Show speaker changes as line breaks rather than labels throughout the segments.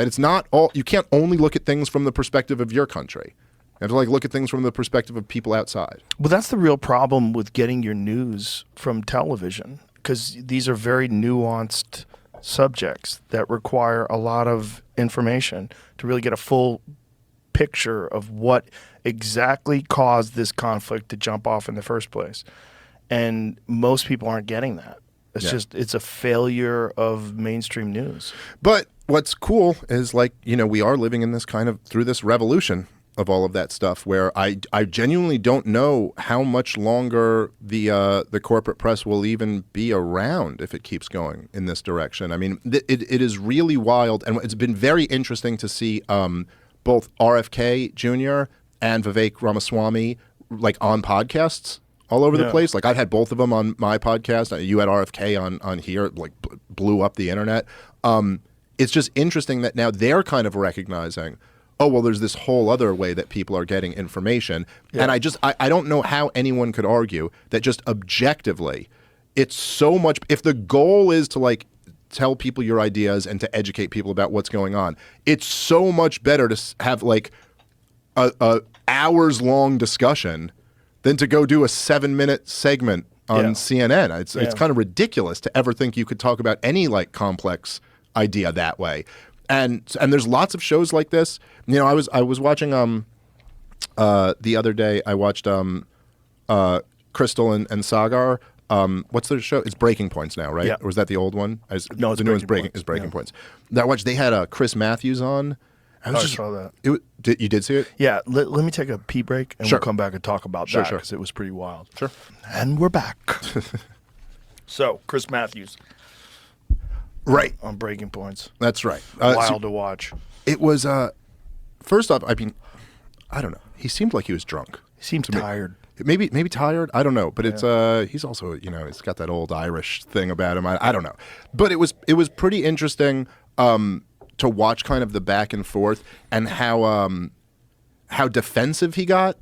And it's not all, you can't only look at things from the perspective of your country. You have to like look at things from the perspective of people outside.
Well, that's the real problem with getting your news from television, because these are very nuanced subjects that require a lot of information to really get a full picture of what exactly caused this conflict to jump off in the first place. And most people aren't getting that. It's a failure of mainstream news.
But what's cool is like, you know, we are living in this kind of, through this revolution of all of that stuff where I genuinely don't know how much longer the corporate press will even be around if it keeps going in this direction. I mean, it is really wild, and it's been very interesting to see both RFK Jr. and Vivek Ramaswamy like on podcasts all over the place. Like I've had both of them on my podcast. You had RFK on here, like blew up the internet. It's just interesting that now they're kind of recognizing, oh, well, there's this whole other way that people are getting information. Yeah. And I don't know how anyone could argue that just objectively, it's so much, if the goal is to like tell people your ideas and to educate people about what's going on, it's so much better to have like a hours-long discussion than to go do a 7-minute segment on CNN. It's kind of ridiculous to ever think you could talk about any like complex idea that way. And there's lots of shows like this. You know, I was watching the other day. I watched Crystal and Sagar. What's their show? It's Breaking Points now, right?
Yeah.
Or was that the old one?
No, it's
the new one's Breaking Points. That watch they had Chris Matthews on.
I saw that.
You did see it?
Yeah. Let me take a pee break, and we'll come back and talk about that because it was pretty wild.
Sure.
And we're back. So, Chris Matthews.
Right.
On Breaking Points.
That's right.
Wild to watch.
It was, first off, I mean, I don't know. He seemed like he was drunk.
He seems tired.
Maybe tired. I don't know. But it's he's also, you know, he's got that old Irish thing about him. I don't know. But it was pretty interesting to watch kind of the back and forth and how defensive he got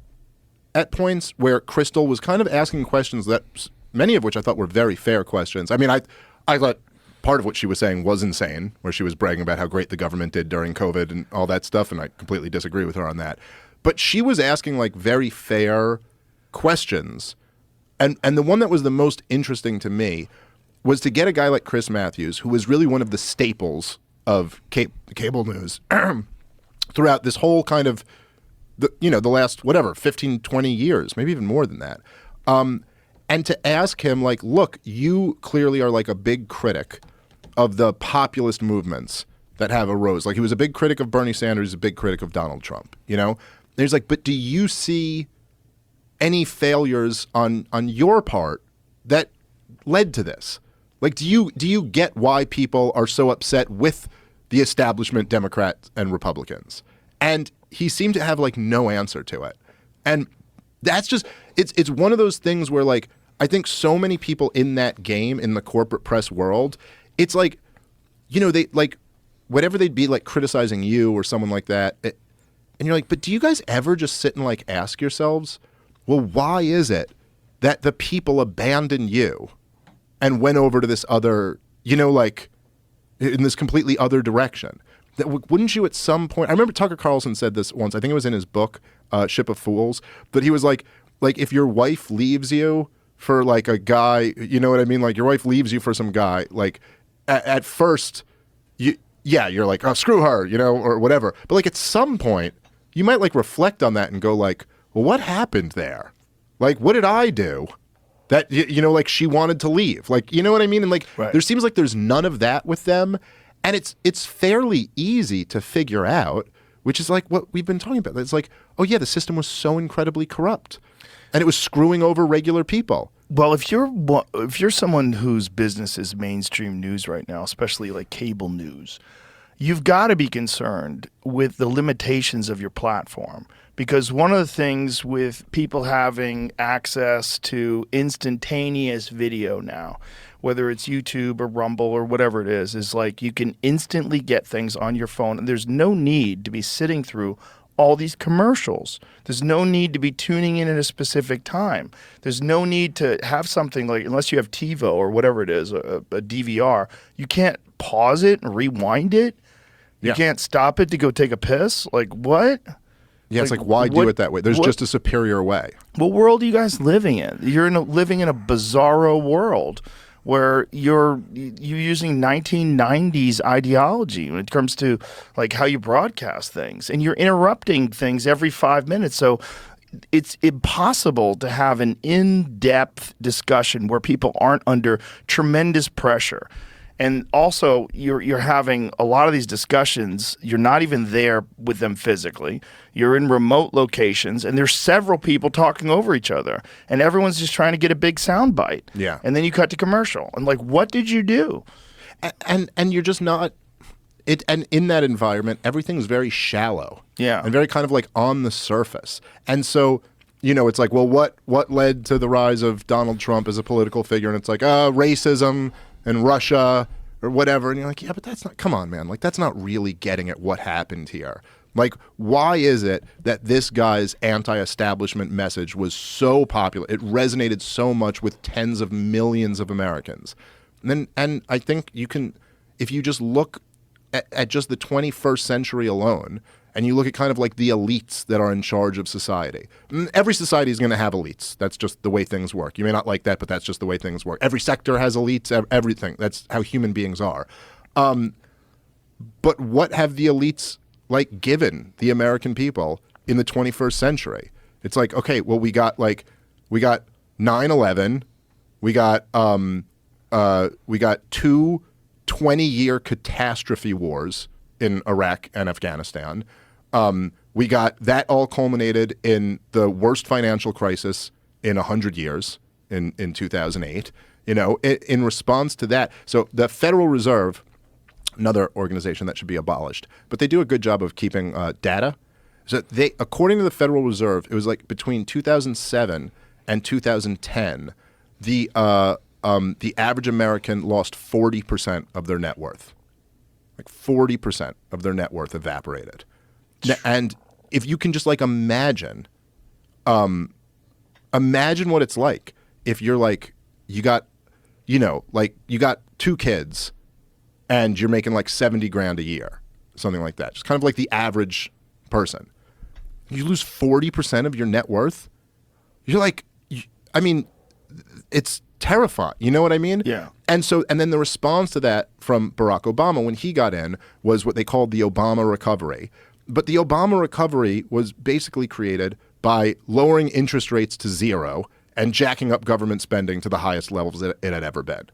at points where Crystal was kind of asking questions that many of which I thought were very fair questions. I mean, I thought part of what she was saying was insane, where she was bragging about how great the government did during COVID and all that stuff, and I completely disagree with her on that. But she was asking like very fair questions. And the one that was the most interesting to me was to get a guy like Chris Matthews, who was really one of the staples of cable news throughout this whole kind of, the last, 15, 20 years, maybe even more than that. And to ask him, like, look, you clearly are like a big critic of the populist movements that have arose. Like, he was a big critic of Bernie Sanders, a big critic of Donald Trump, you know? And he's like, but do you see any failures on your part that led to this? Like, do you get why people are so upset with the establishment Democrats and Republicans? And he seemed to have, like, no answer to it. And that's just, it's one of those things where, like, I think so many people in that game, in the corporate press world, it's like, you know, they, like, whatever they'd be, like, criticizing you or someone like that, and you're like, but do you guys ever just sit and, like, ask yourselves, well, why is it that the people abandoned you and went over to this other, you know, like, in this completely other direction? That wouldn't you at some point, I remember Tucker Carlson said this once, I think it was in his book, Ship of Fools, but he was like, if your wife leaves you for like a guy, you know what I mean? Like your wife leaves you for some guy, like at first, you're like, oh, screw her, you know, or whatever. But like at some point, you might like reflect on that and go like, well, what happened there? Like, what did I do that, you know, like she wanted to leave? Like, you know what I mean? And like, there seems like there's none of that with them. And it's fairly easy to figure out, which is like what we've been talking about. It's like, oh yeah, the system was so incredibly corrupt. And it was screwing over regular people.
Well, if you're someone whose business is mainstream news right now, especially like cable news, you've got to be concerned with the limitations of your platform. Because one of the things with people having access to instantaneous video now, whether it's YouTube or Rumble or whatever it is like you can instantly get things on your phone. And there's no need to be sitting through all these commercials. There's no need to be tuning in at a specific time. There's no need to have something like, unless you have TiVo or whatever it is, a DVR, you can't pause it and rewind it. You
Yeah.
can't stop it to go take a piss? Like, what?
Yeah, it's like, why do it that way? There's just a superior way.
What world are you guys living in? You're living in a bizarro world where you're using 1990s ideology when it comes to like how you broadcast things, and you're interrupting things every 5 minutes. So it's impossible to have an in-depth discussion where people aren't under tremendous pressure. And also, you're having a lot of these discussions. You're not even there with them physically. You're in remote locations, and there's several people talking over each other, and everyone's just trying to get a big sound bite.
Yeah.
And then you cut to commercial, and like, what did you do?
And you're just not it. And in that environment, everything's very shallow.
Yeah.
And very kind of like on the surface. And so, you know, it's like, well, what led to the rise of Donald Trump as a political figure? And it's like, racism and Russia or whatever. And you're like, yeah, but that's not, come on, man. Like, that's not really getting at what happened here. Like, why is it that this guy's anti-establishment message was so popular? It resonated so much with tens of millions of Americans. And I think you can, if you just look at just the 21st century alone, and you look at kind of like the elites that are in charge of society. Every society is going to have elites. That's just the way things work. You may not like that, but that's just the way things work. Every sector has elites, everything. That's how human beings are. But what have the elites like given the American people in the 21st century? It's like, okay, well, we got 9/11, we got two 20-year catastrophe wars in Iraq and Afghanistan. We got that all culminated in the worst financial crisis in 100 years in 2008. You know, in response to that, so the Federal Reserve, another organization that should be abolished, but they do a good job of keeping data. So they, according to the Federal Reserve, it was like between 2007 and 2010, the average American lost 40% of their net worth. Like 40% of their net worth evaporated. And if you can just like imagine what it's like if you're like, you got two kids and you're making like 70 grand a year, something like that. Just kind of like the average person. You lose 40% of your net worth. You're like, I mean, it's terrifying. You know what I mean?
Yeah.
And then the response to that from Barack Obama when he got in was what they called the Obama recovery. But the Obama recovery was basically created by lowering interest rates to zero and jacking up government spending to the highest levels it had ever been.